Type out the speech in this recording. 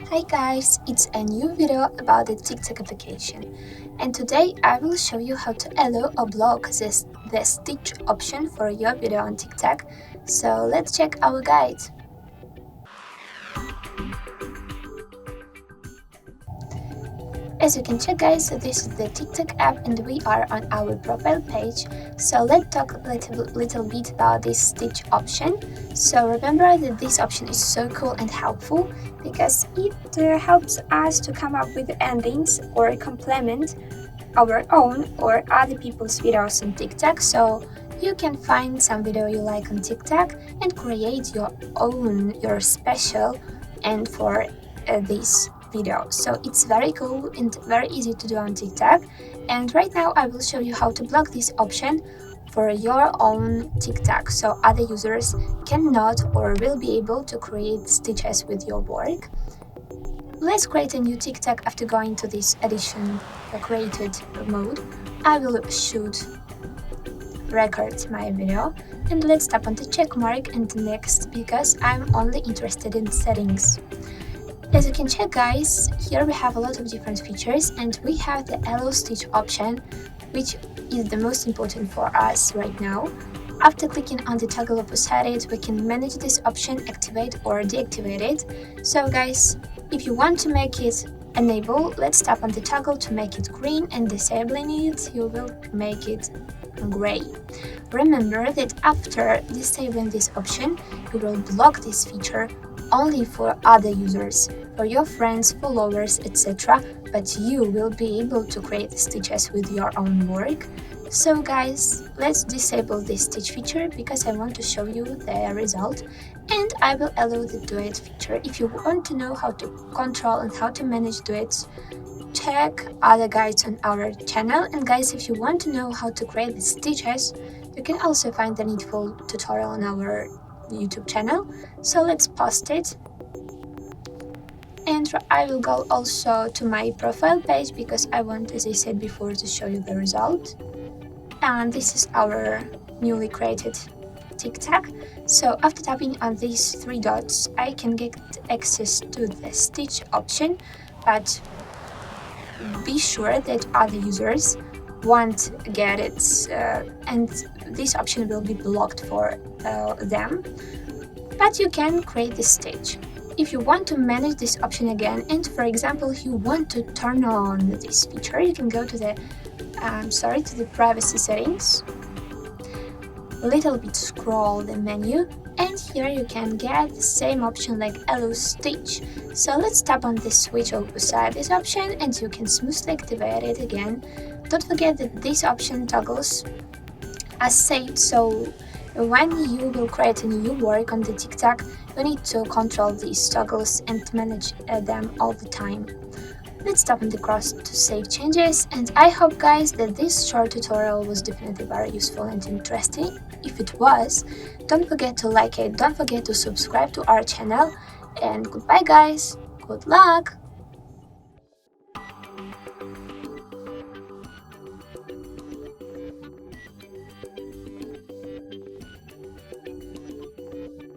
Hi guys, it's a new video about the TikTok application, and today I will show you how to allow or block the stitch option for your video on TikTok. So let's check our guide. As you can check guys, so this is the TikTok app and we are on our profile page. So let's talk a little bit about this stitch option. So remember that this option is so cool and helpful because it helps us to come up with endings or complement our own or other people's videos on TikTok. So you can find some video you like on TikTok and create your own, your special and for this video. So it's very cool and very easy to do on TikTok. And right now I will show you how to block this option for your own TikTok, so other users cannot or will be able to create stitches with your work. Let's create a new TikTok after going to this edition created mode. I will record my video and let's tap on the check mark and next because I'm only interested in settings. As you can check guys, here we have a lot of different features and we have the allow stitch option, which is the most important for us right now. After clicking on the toggle opposite it, we can manage this option, activate or deactivate it. So guys, if you want to make it enable, let's tap on the toggle to make it green, and disabling it, you will make it gray. Remember that after disabling this option, you will block this feature only for other users, for your friends, followers, etc. But you will be able to create stitches with your own work. So guys, let's disable this stitch feature because I want to show you the result, and I will allow the duet feature. If you want to know how to control and how to manage duets, check other guides on our channel. And guys, if you want to know how to create the stitches, you can also find the needful tutorial on our YouTube channel. So let's post it. And I will go also to my profile page because I want, as I said before, to show you the result. And this is our newly created TikTok. So after tapping on these three dots, I can get access to the stitch option, but be sure that other users won't get it, and this option will be blocked for them. But you can create the stitch. If you want to manage this option again, and for example, if you want to turn on this feature, you can go to the to the privacy settings, a little bit scroll the menu, and here you can get the same option like allow stitch. So let's tap on the switch beside this option and you can smoothly activate it again. Don't forget that this option toggles as saved, so when you will create a new work on the TikTok, you need to control these toggles and manage them all the time. Let's tap on the cross to save changes, and I hope guys that this short tutorial was definitely very useful and interesting. If it was, don't forget to like it, don't forget to subscribe to our channel, and goodbye guys, good luck!